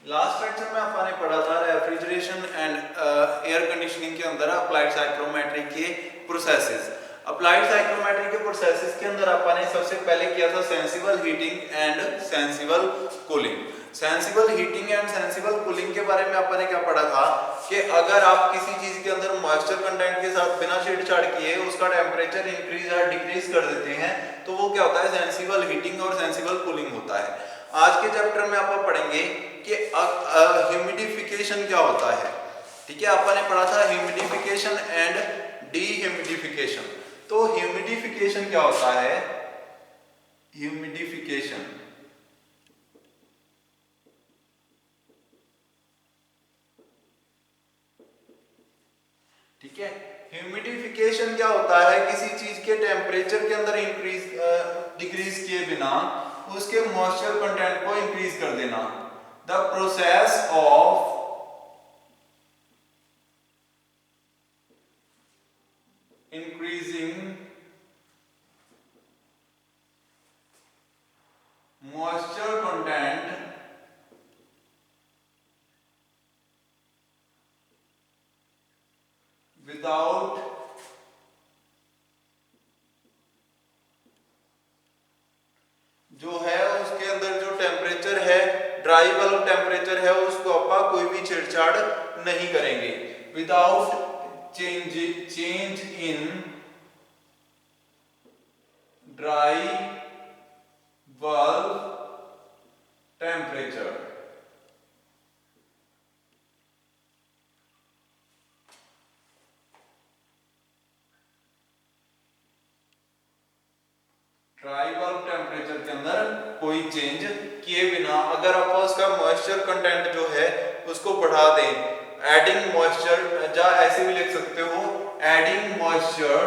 Last lecture में आपने पढ़ा था रेफ्रिजरेशन एंड एयर कंडीशनिंग के अंदर अप्लाइड साइक्रोमेट्री के प्रोसेसेस। अप्लाइड साइक्रोमेट्री के प्रोसेसेस के अंदर आपने सबसे पहले किया था sensible heating and sensible cooling. Sensible heating and sensible cooling के बारे में आपने क्या पढ़ा था कि अगर आप किसी चीज के अंदर मॉइस्चर कंटेंट के साथ बिना छेड़छाड़ किए उसका टेम्परेचर इंक्रीज या डिक्रीज कर देते हैं तो वो क्या होता है, सेंसिबल हीटिंग और सेंसिबल कूलिंग होता है। आज के चैप्टर में आप पढ़ेंगे कि ह्यूमिडिफिकेशन क्या होता है। ठीक है, आपने पढ़ा था ह्यूमिडिफिकेशन एंड डीह्यूमिडिफिकेशन। तो ह्यूमिडिफिकेशन क्या होता है? ह्यूमिडिफिकेशन ठीक है, ह्यूमिडिफिकेशन क्या होता है? किसी चीज के टेम्परेचर के अंदर इंक्रीज डिक्रीज किए बिना उसके मॉइस्चर कंटेंट को इंक्रीज कर देना। The process of increasing moisture content without जो है उसके अंदर जो टेम्परेचर है, ड्राई बल्ब टेम्परेचर है, उसको आप कोई भी छेड़छाड़ नहीं करेंगे। Without change in dry bulb temperature. Dry bulb temperature के अंदर कोई चेंज किए बिना अगर आप उसका मॉइस्चर कंटेंट जो है उसको बढ़ा दें, एडिंग मॉइस्चर, या ऐसे भी लिख सकते हो adding moisture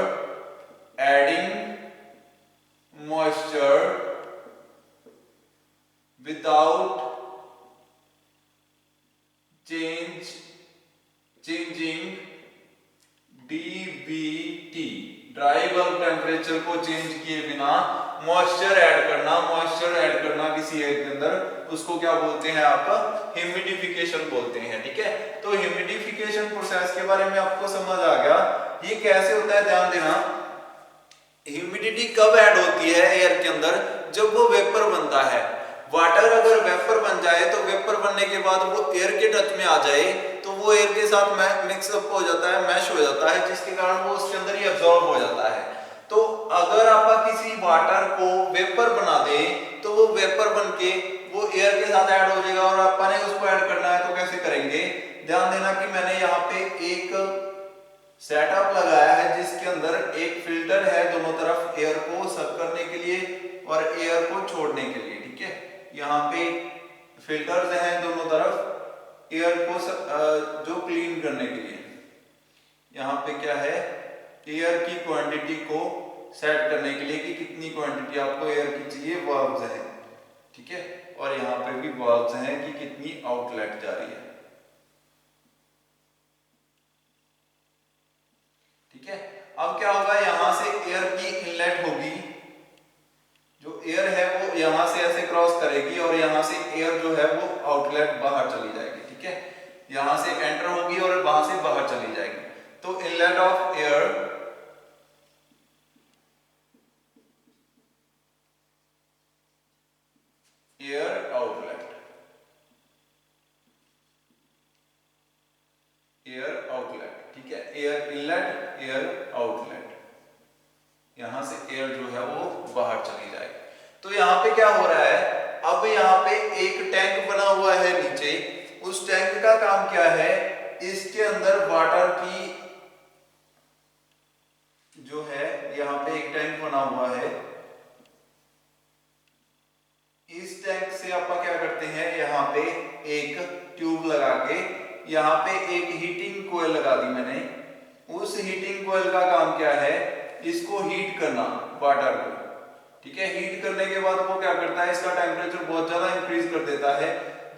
without changing DBT. Dry bulb temperature को चेंज किए बिना मॉइस्चर ऐड करना किसी एयर के अंदर, उसको क्या बोलते हैं आप? ह्यूमिडिफिकेशन बोलते हैं। ठीक है, तो ह्यूमिडिफिकेशन प्रोसेस के बारे में आपको समझ आ गया। ये कैसे होता है, ध्यान देना। ह्यूमिडिटी कब ऐड होती है एयर के अंदर? जब वो वेपर बनता है। वाटर अगर वेपर बन जाए तो वेपर बनने के बाद वो एयर के टच में आ जाए तो वो एयर के साथ मिक्सअप हो जाता है, मैश हो जाता है, जिसके कारण वो उसके अंदर ही एब्जॉर्ब हो जाता है। तो अगर आप किसी वाटर को वेपर बना दे तो वो वेपर बन के वो एयर के साथ ऐड हो जाएगा और आपने उसको ऐड करना है तो कैसे करेंगे? ध्यान देना कि मैंने यहाँ पे एक सेटअप लगाया है जिसके अंदर एक फिल्टर है दोनों तरफ एयर को सक करने के लिए और एयर को छोड़ने के लिए। ठीक है, यहाँ पे फिल्टर्स हैं दोनों तरफ एयर को जो क्लीन करने के लिए। यहाँ पे क्या है, एयर की क्वांटिटी को सेट करने के लिए कि कितनी क्वांटिटी आपको एयर की चाहिए, वाल्व्स हैं। ठीक है, और यहाँ पे भी वाल्व्स हैं कि कितनी आउटलेट जा रही है। ठीक है, अब क्या होगा, यहां से एयर की इनलेट होगी, जो एयर है वो यहां से ऐसे क्रॉस करेगी और यहां से एयर जो है वो आउटलेट बाहर चली जाएगी। ठीक है, यहां से एंटर होगी और वहां से बाहर चली जाएगी। तो inlet of air outlet, air outlet. ठीक है, एयर इनलेट, एयर आउटलेट, यहां से एयर जो है वो बाहर चली जाएगी। तो यहाँ पे क्या हो रहा है, अब यहाँ पे एक टैंक बना हुआ है नीचे। उस टैंक का काम क्या है, इसके अंदर वाटर की जो है, यहाँ पे एक टैंक बना हुआ है। इस टैंक से आप क्या करते हैं, यहाँ पे एक ट्यूब लगा के यहाँ पे एक हीटिंग कोयल लगा दी मैंने। उस हीटिंग कोयल का काम क्या है, इसको हीट करना वाटर को। ठीक है, हीट करने के बाद वो क्या करता है, इसका टेम्परेचर बहुत ज्यादा इंक्रीज कर देता है,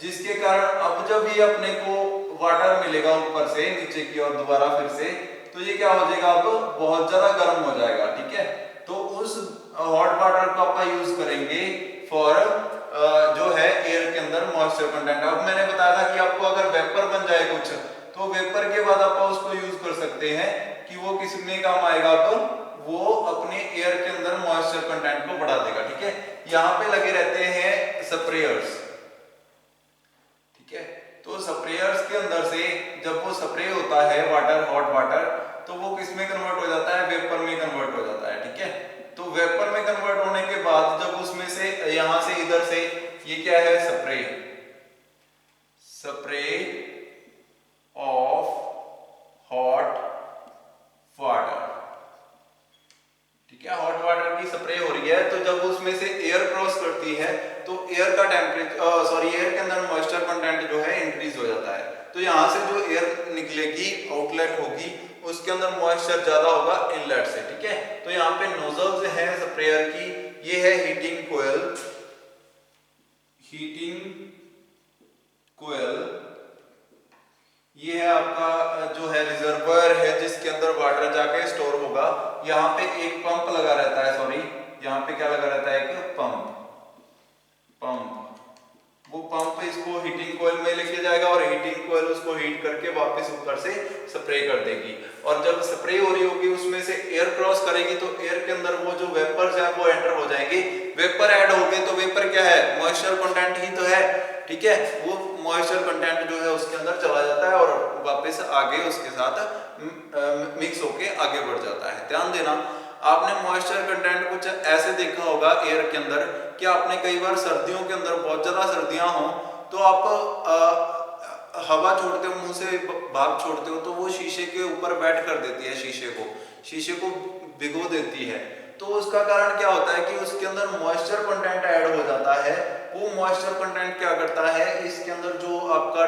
जिसके कारण अब जब ये अपने को वाटर मिलेगा ऊपर से नीचे की ओर दोबारा फिर से, तो ये क्या हो जाएगा, अब बहुत ज्यादा गर्म हो जाएगा। ठीक है, तो उस हॉट वाटर को आप यूज करेंगे फॉर जो है एयर के अंदर मॉइस्चर कंटेंट। अब मैंने बताया था कि आपको अगर वेपर बन जाए कुछ, तो वेपर के बाद आप उसको यूज कर सकते हैं कि वो किस में काम आएगा, अब वो अपने एयर के अंदर मॉइस्चर कंटेंट को बढ़ा देगा। ठीक है, यहाँ पे लगे रहते हैं स्प्रेयर्स। ठीक है, तो स्प्रेयर्स के अंदर से जब वो स्प्रे होता है वाटर, हॉट वाटर, तो वो किस में कन्वर्ट हो जाता है, वेपर में कन्वर्ट हो जाता है। ठीक है, तो वेपर में कन्वर्ट होने के बाद जब उसमें से यहां से इधर से ये क्या है, spray, spray of hot water. ठीक है, हॉट वाटर की स्प्रे हो रही है, तो जब उसमें से एयर क्रॉस करती है तो एयर का टेम्परेचर एयर के अंदर मॉइस्चर कंटेंट जो है इंक्रीज हो जाता है। तो यहां से जो एयर निकलेगी, आउटलेट होगी, उसके अंदर मॉइस्चर ज्यादा होगा इनलेट से। ठीक है, तो यहाँ पे नोजल्स है स्प्रेयर की, ये है हीटिंग कोयल, हीटिंग कोयल, ये है आपका जो है रिजर्वायर है जिसके अंदर वाटर जाके स्टोर होगा। यहाँ पे एक पंप लगा रहता है, सॉरी यहाँ पे क्या लगा रहता है, एक पंप, वो पंप इसको हीटिंग कोयल में लेके जाएगा और हीटिंग कोयल उसको हीट करके वापस ऊपर से स्प्रे कर देगी। और जब स्प्रे हो रही होगी उसमें से एयर क्रॉस करेगी तो एयर के अंदर वो जो वेपर्स है वो एंटर हो जाएंगे। वेपर ऐड हो गए तो वेपर क्या है, मॉइस्चर कंटेंट ही तो है। ठीक है, वो मॉइस्चर कंटेंट जो है उसके अंदर चला जाता है और वापस आगे उसके साथ मिक्स होके आगे बढ़ जाता है। ध्यान देना, आपने मॉइस्चर कंटेंट कुछ ऐसे देखा होगा एयर के अंदर कि आपने कई बार सर्दियों के अंदर बहुत ज्यादा सर्दियां हो तो आप हवा छोड़ते हो, मुंह से भाप छोड़ते हो, तो वो शीशे के ऊपर वेट कर देती है, शीशे को भिगो देती है। तो उसका कारण क्या होता है कि उसके अंदर मॉइस्चर कंटेंट ऐड हो जाता है। वो मॉइस्चर कंटेंट क्या करता है, इसके अंदर जो आपका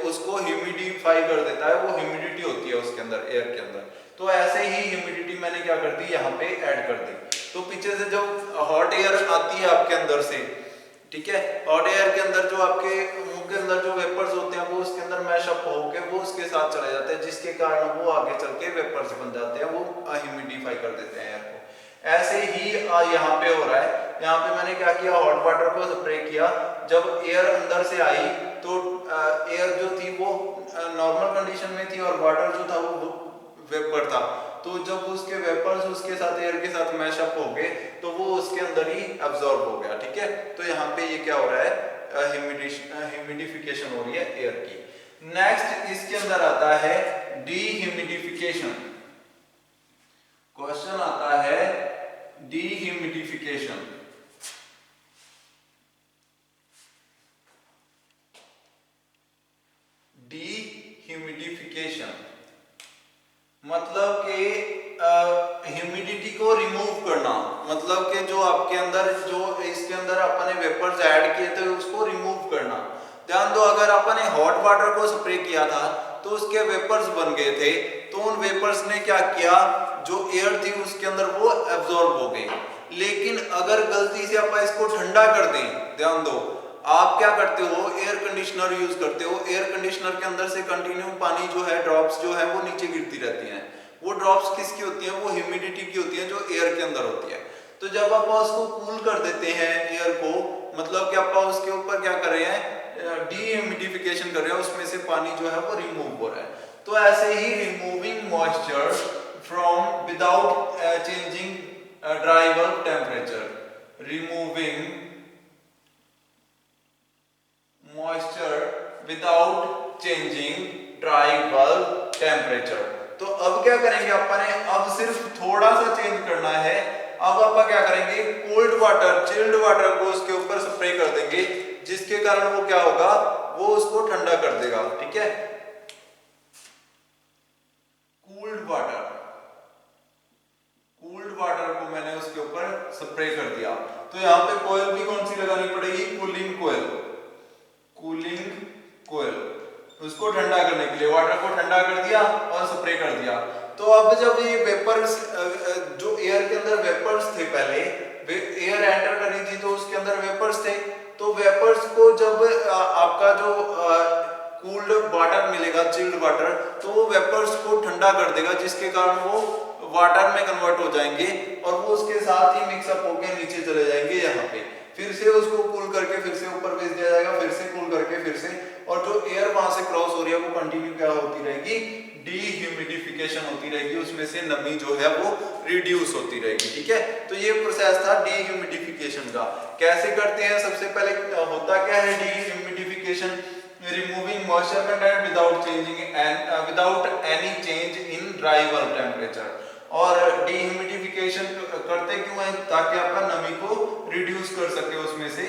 उसको ह्यूमिडिफाई कर देता है, वो ह्यूमिडिटी होती है उसके अंदर, एयर के अंदर। तो ऐसे ही ह्यूमिडिटी मैंने क्या कर दी, यहाँ पे ऐड कर दी। तो पीछे से जब हॉट एयर आती है आपके अंदर से, ठीक है, हॉट एयर के अंदर जो आपके मुंह के अंदर जो वेपर्स होते हैं वो उसके अंदर मैशअप होके वो उसके साथ चले जाते हैं, जिसके कारण वो आगे चल के वेपर्स बन जाते हैं, वो ह्यूमिडिफाई कर देते हैं एयर को। ऐसे ही यहाँ पे हो रहा है। यहाँ पे मैंने क्या किया, हॉट वाटर को स्प्रे किया, जब एयर अंदर से आई तो एयर जो थी वो नॉर्मल कंडीशन में थी और वाटर जो था वो वेपर था। तो जब उसके वेपर्स उसके साथ एयर के साथ मैशअप हो गए तो वो उसके अंदर ही अब्सॉर्ब हो गया। ठीक है, तो यहाँ पे ये क्या हो रहा है, ह्यूमिडिफिकेशन हो रही है एयर की। नेक्स्ट इसके अंदर आता है डीह्यूमिडिफिकेशन। क्वेश्चन आता है डीह्यूमिडिफिकेशन। डीह्यूमिडिफिकेशन मतलब कि ह्यूमिडिटी को रिमूव करना, मतलब कि जो आपके अंदर जो इसके अंदर अपने वेपर्स ऐड किए थे उसको रिमूव करना। ध्यान दो, अगर अपने हॉट वाटर को स्प्रे किया था तो उसके वेपर्स बन गए थे, तो उन वेपर्स ने क्या किया, जो एयर थी उसके अंदर वो एब्जॉर्ब हो गई। लेकिन अगर गलती से आप इसको ठंडा कर दें, ध्यान दो, आप क्या करते हो, एयर कंडीशनर यूज करते हो, एयर कंडीशनर के अंदर से कंटिन्यू पानी जो है, ड्रॉप्स जो है वो नीचे गिरती रहती हैं। वो ड्रॉप्स किसकी होती हैं, वो ह्यूमिडिटी की होती है जो एयर के अंदर होती है। तो जब आप उसको कूल कर देते हैं एयर को, मतलब कि आप उसके ऊपर क्या कर रहे हैं, डीह्यूमिडिफिकेशन कर रहे हैं, उसमें से पानी जो है वो रिमूव हो रहा है। तो ऐसे ही removing moisture from without changing dry bulb temperature, removing moisture without changing dry bulb temperature. तो अब क्या करेंगे अपने, अब सिर्फ थोड़ा सा चेंज करना है। अब आप क्या करेंगे, कोल्ड वाटर, चिल्ड वाटर को उसके ऊपर स्प्रे कर देंगे, जिसके कारण वो क्या होगा, वो उसको ठंडा कर देगा। ठीक है, कूल्ड वाटर को मैंने उसके ऊपर स्प्रे कर दिया। तो यहाँ पे कोयल भी कौन सी लगानी पड़ेगी, कूलिंग कोयल, उसको ठंडा करने के लिए वाटर को ठंडा कर दिया और स्प्रे कर दिया। तो अब जब ये वेपर्स जो एयर के अंदर वेपर्स थे, पहले एयर एंटर कर रही थी तो उसके अंदर वेपर्स थे, तो वेपर्स को जब आपका जो कूल्ड वाटर मिलेगा, चिल्ड वाटर, तो वो वेपर्स को ठंडा कर देगा, जिसके कारण वो वाटर में कन्वर्ट हो जाएंगे और वो उसके साथ ही मिक्सअप होकर नीचे चले जाएंगे यहाँ पे। फिर से उसको कूल करके फिर से ऊपर भेज दिया जाएगा, फिर से कूल करके फिर से, और जो एयर वहां से क्रॉस हो रही है वो कंटिन्यू क्या होती रहेगी, डीह्यूमिडिफिकेशन होती रहेगी, उसमें से नमी जो है वो रिड्यूस होती रहेगी। ठीक है, तो ये प्रोसेस था डीह्यूमिडिफिकेशन का। कैसे करते हैं, सबसे पहले होता क्या है dehumidification, removing moisture content without any change in dry bulb temperature. और डीह्यूमिडिफिकेशन करते क्यों है, ताकि आपका नमी को रिड्यूस कर सके, उसमें से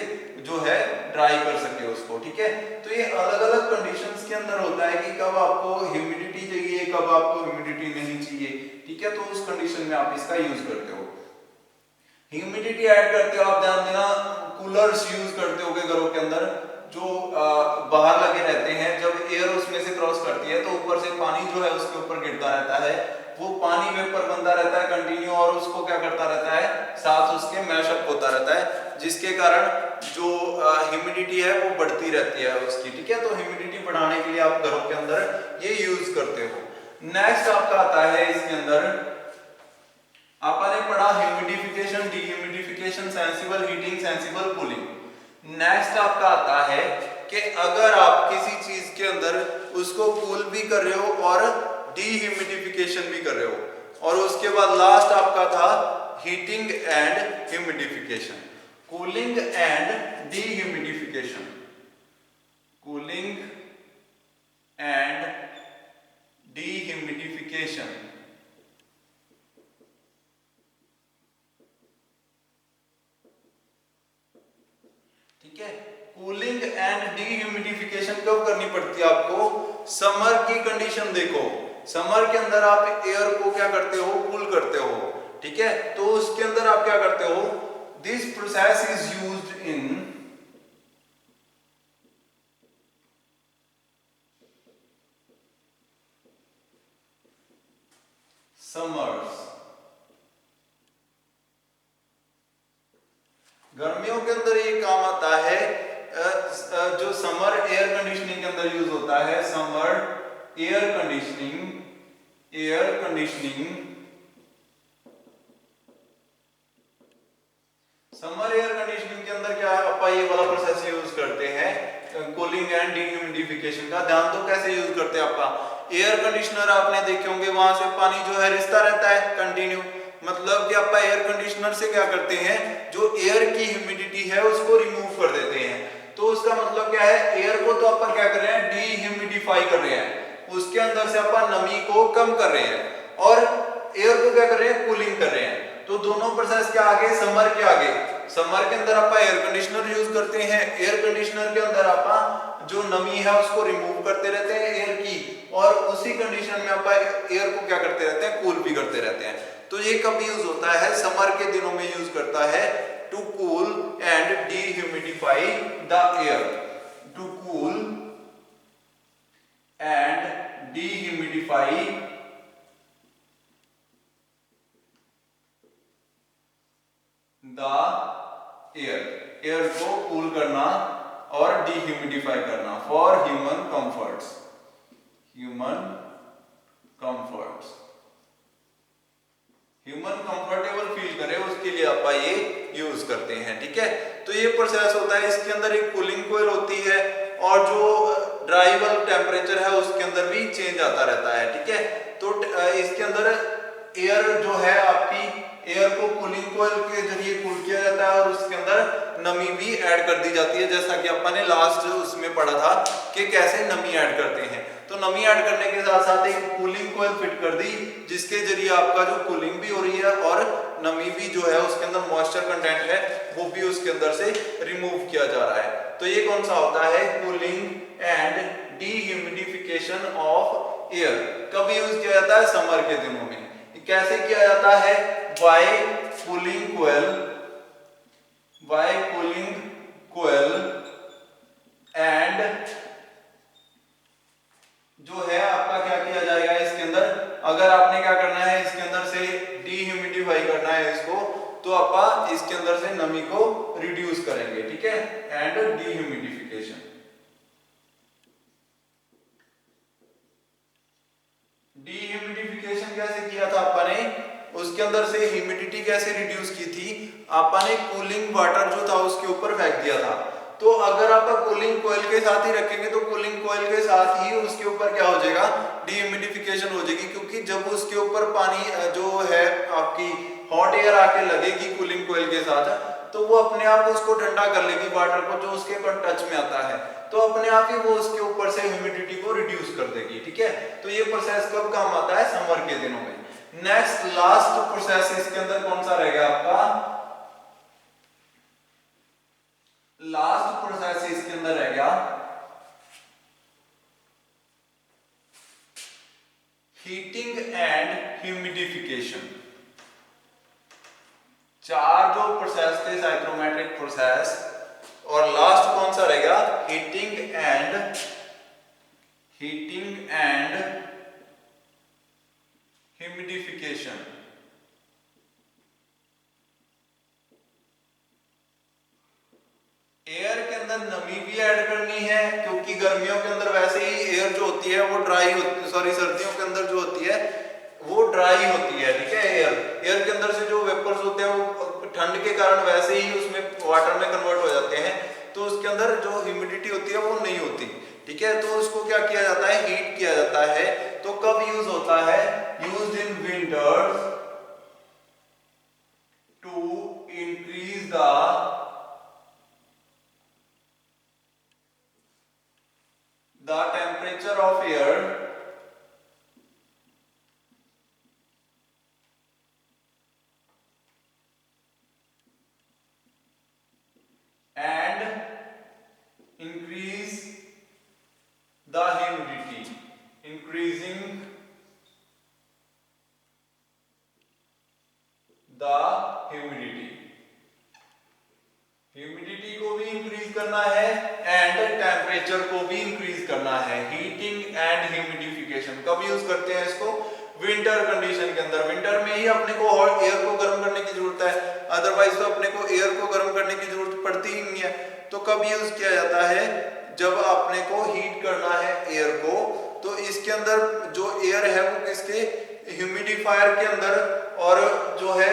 जो है ड्राई कर सके उसको। ठीक है, तो ये अलग अलग कंडीशंस के अंदर होता है कि कब आपको ह्यूमिडिटी चाहिए, कब आपको ह्यूमिडिटी नहीं चाहिए। ठीक है, तो उस कंडीशन में आप इसका यूज करते हो। ह्यूमिडिटी ऐड करते हो आप, ध्यान देना, कूलर्स यूज करते हो घरों के अंदर जो बाहर लगे रहते हैं, जब एयर उसमें से क्रॉस करती है तो ऊपर से पानी जो है उसके ऊपर गिरता रहता है, वो पानी वेपर बनता रहता है कंटिन्यू, और उसको क्या करता रहता है, साथ उसके मैशअप होता रहता है, जिसके कारण जो ह्यूमिडिटी है वो बढ़ती रहती है उसकी। ठीक है, तो ह्यूमिडिटी बढ़ाने के लिए आप घरों के अंदर ये यूज करते हो। नेक्स्ट आपका आता है इसके अंदर, आपने पढ़ा humidification, dehumidification, sensible heating, sensible cooling. Next आपका आता है कि अगर आप किसी चीज के अंदर उसको कूल भी कर रहे हो और डीह्यूमिडिफिकेशन भी कर रहे हो, और उसके बाद लास्ट आपका था heating and humidification, cooling and dehumidification, cooling and dehumidification. ठीक है, कूलिंग एंड डीह्यूमिडिफिकेशन कब करनी पड़ती है आपको, समर की कंडीशन देखो, समर के अंदर आप एयर को क्या करते हो, कूल करते हो। ठीक है, तो उसके अंदर आप क्या करते हो, this process is used in summers. गर्मियों के अंदर ये काम आता है, जो समर एयर कंडीशनिंग के अंदर यूज होता है, summer air conditioning, air conditioning, summer air conditioning के अंदर क्या है, अपन ये वाला प्रोसेस यूज करते हैं कूलिंग एंड डीह्यूमिडिफिकेशन का। ध्यान दो कैसे यूज करते हैं, आपका एयर कंडीशनर आपने देखे होंगे, वहां से पानी जो है रिसता रहता है कंटिन्यू, मतलब कि आप एयर कंडीशनर से क्या करते हैं, जो एयर की ह्यूमिडिटी है उसको रिमूव कर देते हैं। तो उसका मतलब क्या है, एयर को तो अपन क्या कर रहे हैं, डीह्यूमिडिफाई कर रहे हैं, उसके अंदर से अपन नमी को कम कर रहे हैं, और एयर को क्या कर रहे हैं, कूलिंग कर रहे हैं। तो दोनों प्रोसेस क्या आगे, समर के आगे, समर के अंदर आप एयर कंडीशनर यूज करते हैं, एयर कंडीशनर के अंदर आप जो नमी है उसको रिमूव करते रहते हैं एयर की, और उसी कंडीशन में आप एयर को क्या करते रहते हैं, कूल भी करते रहते हैं। तो ये कब यूज होता है, समर के दिनों में यूज करता है, to cool and dehumidify the air, to cool and dehumidify the air, air को कूल करना और डीह्यूमिडिफाई करना, for human comforts, human comforts, human comfortable feel करे उसके लिए आप ये यूज करते हैं। ठीक है, तो ये प्रोसेस होता है, इसके अंदर एक कूलिंग कोयल होती है, और जो ड्राई बल्ब टेम्परेचर है उसके अंदर भी चेंज आता रहता है। ठीक है, तो इसके अंदर एयर जो है आपकी, एयर को कूलिंग कोयल के जरिए कूल किया जाता है, और उसके अंदर नमी भी ऐड कर दी जाती है, जैसा कि अपन ने लास्ट उसमें पढ़ा था कि कैसे नमी ऐड करते हैं। तो नमी ऐड करने के साथ साथ एक कूलिंग कोयल फिट कर दी, जिसके जरिए आपका जो कूलिंग भी हो रही है और नमी भी जो है उसके अंदर मॉइस्चर कंटेंट है वो भी उसके अंदर से रिमूव किया जा रहा है। तो ये कौन सा होता है, cooling and dehumidification of air. कब यूज किया जाता है, समर के दिनों में। कैसे किया जाता है, by cooling coil, by cooling coil and जो है आपका क्या किया जाएगा इसके अंदर, अगर आपने क्या करना है इसके अंदर से डीह्यूमिडिफाई करना है इसको, तो आप इसके अंदर से नमी को रिड्यूस करेंगे। ठीक है, एंड डीह्यूमिडिफिकेशन, डीह्यूमिडिफिकेशन कैसे किया था आपने, उसके अंदर से ह्यूमिडिटी कैसे रिड्यूस की थी, आपने कूलिंग वाटर जो था उसके ऊपर फेंक दिया था। तो अगर आप कूलिंग कोयल के साथ ही रखेंगे तो कूलिंग कोयल के साथ ही उसके ऊपर क्या हो जाएगा, डीह्यूमिडिफिकेशन हो जाएगी, क्योंकि जब उसके ऊपर पानी जो है आपकी हॉट एयर आके लगेगी कूलिंग कोयल के साथ, तो वो अपने आप उसको ठंडा कर लेगी वाटर को जो उसके टच में आता है, तो अपने आप ही वो उसके ऊपर से ह्यूमिडिटी को रिड्यूस कर देगी। ठीक है, तो ये प्रोसेस कब काम आता है, समर के दिनों में। नेक्स्ट लास्ट प्रोसेस इसके अंदर कौन सा रहेगा आपका, लास्ट प्रोसेस इसके अंदर रहेगा हीटिंग एंड ह्यूमिडिफिकेशन। चार जो प्रोसेस थे साइक्रोमेट्रिक प्रोसेस, और लास्ट कौन सा रहेगा, हीटिंग एंड ह्यूमिडिफिकेशन। एयर के अंदर नमी भी ऐड करनी है, क्योंकि गर्मियों के अंदर वैसे ही एयर जो होती है वो ड्राई होती, सॉरी सर्दियों के अंदर जो होती है वो ड्राई होती है। ठीक है, एयर के अंदर से जो वेपर्स होते हैं वो ठंड के कारण वैसे ही उसमें वाटर में कन्वर्ट हो जाते हैं, तो उसके अंदर जो ह्यूमिडिटी होती है वो नहीं होती। ठीक है, तो उसको क्या किया जाता है, हीट किया जाता है। तो कब यूज होता है, used in winters to increase the temperature of air and increase the humidity, increasing the humidity। Humidity को भी इंक्रीज करना है एंड टेम्परेचर को भी इंक्रीज करना है। हीटिंग एंड ह्यूमिडिफिकेशन कब यूज करते हैं इसको, विंटर कंडीशन के अंदर। विंटर में ही अपने को एयर को गर्म करने की जरूरत है, अदरवाइज तो अपने को एयर को गर्म करने की जरूरत पड़ती ही नहीं है। तो कब यूज किया जाता है, जब अपने को हीट करना है एयर को, तो इसके अंदर जो एयर है वो किसके, ह्यूमिडिफायर के अंदर, और जो है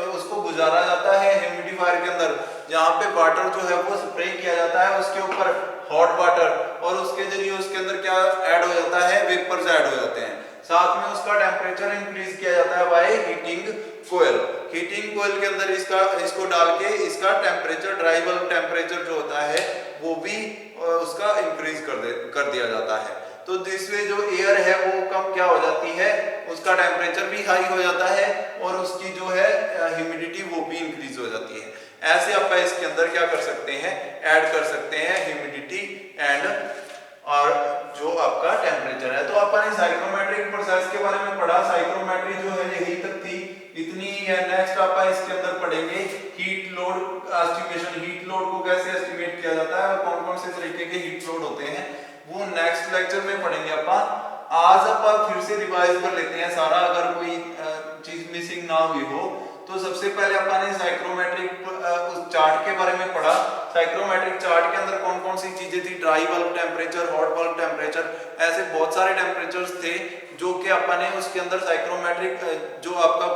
उसको गुजारा जाता है ह्यूमिडिफायर के अंदर, जहाँ पे वाटर जो है वो स्प्रे किया जाता है उसके ऊपर, हॉट वाटर, और उसके जरिए उसके अंदर क्या ऐड हो जाता है, वेपर्स ऐड हो जाते हैं। साथ में उसका टेम्परेचर इंक्रीज किया जाता है बाय हीटिंग कोयल। हीटिंग कोयल के अंदर इसको डाल के इसका टेम्परेचर, ड्राई बल्ब टेम्परेचर जो होता है वो भी उसका इंक्रीज कर दिया जाता है। तो दिस वे जो एयर है वो कम क्या हो जाती है, उसका टेम्परेचर भी हाई हो जाता है और उसकी जो है ह्यूमिडिटी वो भी इंक्रीज हो जाती है। ऐसे आप इसके अंदर क्या कर सकते हैं, ऐड कर सकते हैं ह्यूमिडिटी एंड और जो आपका टेम्परेचर है। तो आपने साइक्रोमेट्रिक प्रोसेस के बारे में पढ़ा, साइक्रोमेट्री जो है यही तक थी, इतनी ही है। नेक्स्ट आप इसके अंदर पढ़ेंगे heat load estimation, heat load को कैसे एस्टिमेट किया जाता है और कौन कौन से तरीके के हीट लोड होते हैं, वो नेक्स्ट लेक्चर में पढ़ेंगे अपन। आज अपन फिर से रिवाइज कर लेते हैं सारा, अगर कोई चीज मिसिंग ना हुई हो। तो सबसे पहले अपन ने साइक्रोमेट्रिक उस चार्ट के बारे में पढ़ा। साइक्रोमेट्रिक चार्ट के अंदर कौन कौन सी चीजें थी, dry bulb temperature, hot bulb temperature, ऐसे बहुत सारे टेम्परेचर्स थे जो कि अपन ने उसके अंदर साइक्रोमेट्रिक जो आपका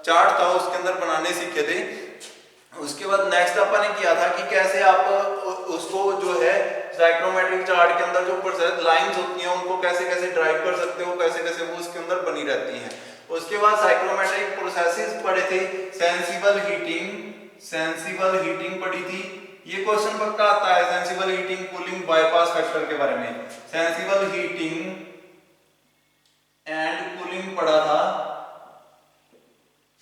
चार्ट था उसके अंदर बनाने सीखे थे। उसके बाद नेक्स्ट अपन ने किया था कि कैसे आप उसको जो है साइक्रोमेट्रिक चार्ट के अंदर जो प्रोसेस लाइंस होती हैं उनको कैसे कैसे ड्राइव कर सकते हो, कैसे कैसे वो उसके अंदर बनी रहती हैं। उसके बाद साइक्रोमेट्रिक प्रोसेसेस पढ़े थे, सेंसिबल हीटिंग पढ़ी थी। ये क्वेश्चन पक्का आता है, sensible heating cooling bypass factor के बारे में। सेंसिबल हीटिंग एंड कूलिंग पढ़ा था,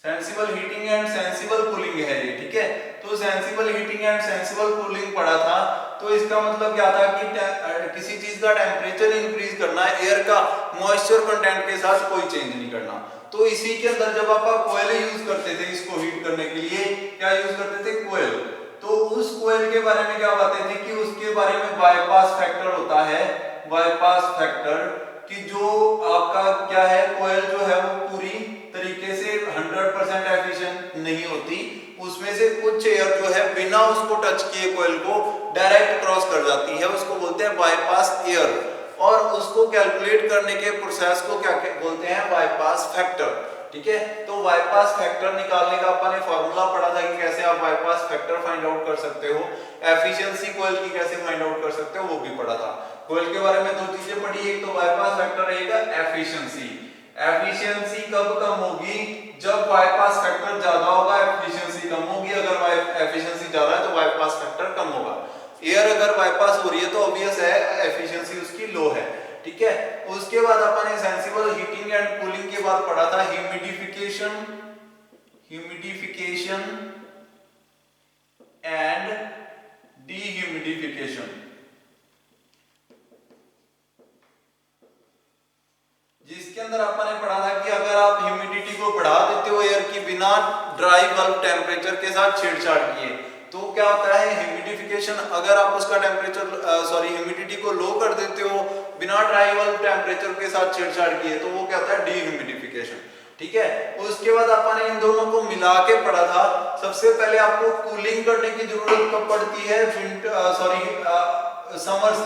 sensible heating and sensible cooling है ये। ठीक है, तो sensible heating and sensible cooling पढ़ा था। तो इसका मतलब क्या था कि किसी चीज का टेम्परेचर इंक्रीज करना है, एयर का मॉइस्चर कंटेंट के साथ कोई चेंज नहीं करना। तो इसी के अंदर जब आप कोयल यूज करते थे इसको हीट करने के लिए, क्या यूज करते थे, कोयल। तो उस कोयल के बारे में क्या बातें थी कि उसके बारे में बाईपास फैक्टर होता है, बाईपास फैक्टर, कि जो आपका क्या है, कोयल जो है वो पूरी तरीके से 100% एफिशिएंट नहीं होती, उसमें से कुछ एयर जो है बिना उसको टच किए कोयल को डायरेक्ट क्रॉस कर जाती है, उसको बोलते हैं बाईपास एयर। और उसको कैलकुलेट करने के प्रोसेस को क्या बोलते हैं, बाईपास फैक्टर। ठीक है। तो बाईपास फैक्टर निकालने का अपन ने फॉर्मूला पढ़ा था कि कैसे आप बाईपास फैक्टर फाइंड आउट कर सकते हो, एफिशिएंसी कॉइल की कैसे फाइंड आउट कर सकते हो वो भी पढ़ा था। कॉइल के बारे में दो चीजें पढ़ी, एक तो बाईपास फैक्टर रहेगा एफिशिएंसी। एफिशिएंसी कब कम होगी, जब बाईपास फैक्टर ज्यादा होगा एफिशिएंसी कम होगी, अगर एफिशिएंसी ज्यादा है तो बाईपास फैक्टर कम होगा। एयर अगर बाईपास हो रही है तो ऑब्वियस है एफिशिएंसी उसकी लो है, ठीक है। उसके बाद अपन ने सेंसिबल हीटिंग एंड कूलिंग के बाद पढ़ा था ह्यूमिडिफिकेशन एंड डीह्यूमिडिफिकेशन, जिसके अंदर अपन ने पढ़ा था कि अगर आप ह्यूमिडिटी को बढ़ा देते हो एयर की बिना ड्राई बल्ब टेम्परेचर के साथ छेड़छाड़ किए तो क्या होता है ह्यूमिडिफिकेशन। अगर आप उसका टेम्परेचर ह्यूमिडिटी को लो कर देते हो बिना ड्राई बल्ब टेम्परेचर के साथ छेड़छाड़ किए तो वो क्या होता है डीह्यूमिडिफिकेशन, ठीक है। उसके बाद अपन ने इन दोनों को मिला के पढ़ा था। सबसे पहले आपको कूलिंग करने की जरूरत कब पड़ती है, समर्स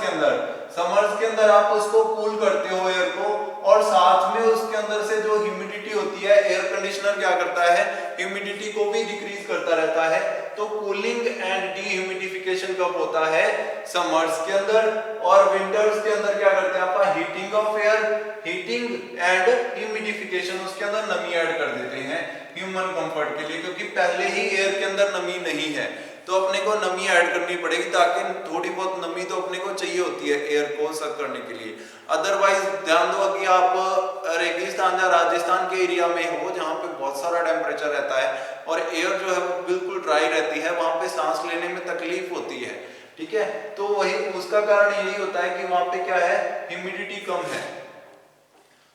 के अंदर आप उसको कूल करते हो एयर को, और साथ में उसके अंदर से जो ह्यूमिडिटी होती है एयर कंडीशनर क्या करता है ह्यूमिडिटी को भी डिक्रीज करता रहता है। तो कूलिंग एंड डीह्यूमिडिफिकेशन कब होता है, समर्स के अंदर, और विंटर्स के अंदर क्या करते हैं आप heating of air, heating and humidification, उसके अंदर नमी ऐड कर देते हैं ह्यूमन कंफर्ट के लिए, क्योंकि पहले ही एयर के अंदर नमी नहीं है तो अपने को नमी ऐड करनी पड़ेगी, ताकि थोड़ी बहुत नमी तो अपने को चाहिए होती है एयर को सक करने के लिए। अदरवाइज ध्यान दो कि आप रेगिस्तान या राजस्थान के एरिया में हो जहाँ पे बहुत सारा टेम्परेचर रहता है और एयर जो है वो बिल्कुल ड्राई रहती है, वहां पे सांस लेने में तकलीफ होती है, ठीक है। तो वही उसका कारण यही होता है कि वहां पे क्या है ह्यूमिडिटी कम है,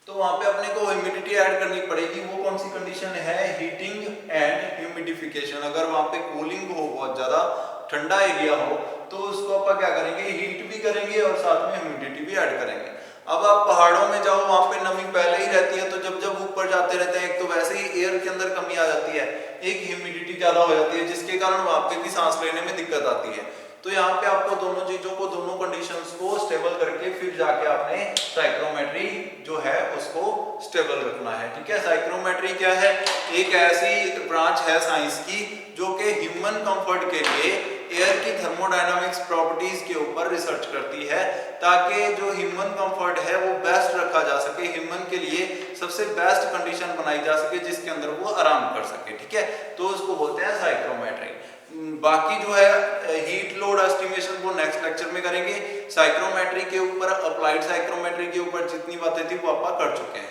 तो वहां पे अपने को ह्यूमिडिटी ऐड करनी पड़ेगी। वो कौन सी कंडीशन है, हीटिंग एंड ह्यूमिडिफिकेशन। अगर वहां पे कूलिंग हो, बहुत ज्यादा ठंडा एरिया हो, तो उसको अपन क्या करेंगे हीट भी करेंगे और साथ में ह्यूमिडिटी भी ऐड करेंगे। अब आप पहाड़ों में जाओ, वहां पे नमी पहले ही रहती है, तो जब जब ऊपर जाते रहते हैं एक तो वैसे ही एयर के अंदर कमी आ जाती है, एक ह्यूमिडिटी ज्यादा हो जाती है, जिसके कारण वहां पे भी सांस लेने में दिक्कत आती है। तो यहाँ पे आपको दोनों चीजों को, दोनों कंडीशंस को स्टेबल करके फिर जाके आपने साइक्रोमेट्री जो है उसको स्टेबल रखना है, ठीक है। साइक्रोमेट्री क्या है, एक ऐसी ब्रांच है साइंस की जो कि ह्यूमन कंफर्ट के लिए एयर की थर्मोडायनामिक्स प्रॉपर्टीज के ऊपर रिसर्च करती है, ताकि जो ह्यूमन कंफर्ट है वो बेस्ट रखा जा सके, ह्यूमन के लिए सबसे बेस्ट कंडीशन बनाई जा सके जिसके अंदर वो आराम कर सके, ठीक है। तो उसको बोलते हैं साइक्रोमेट्री। बाकी जो है हीट लोड एस्टिमेशन वो नेक्स्ट लेक्चर में करेंगे। साइक्रोमेट्री के ऊपर, अप्लाइड साइक्रोमेट्री के ऊपर जितनी बातें थी वो आप कर चुके हैं।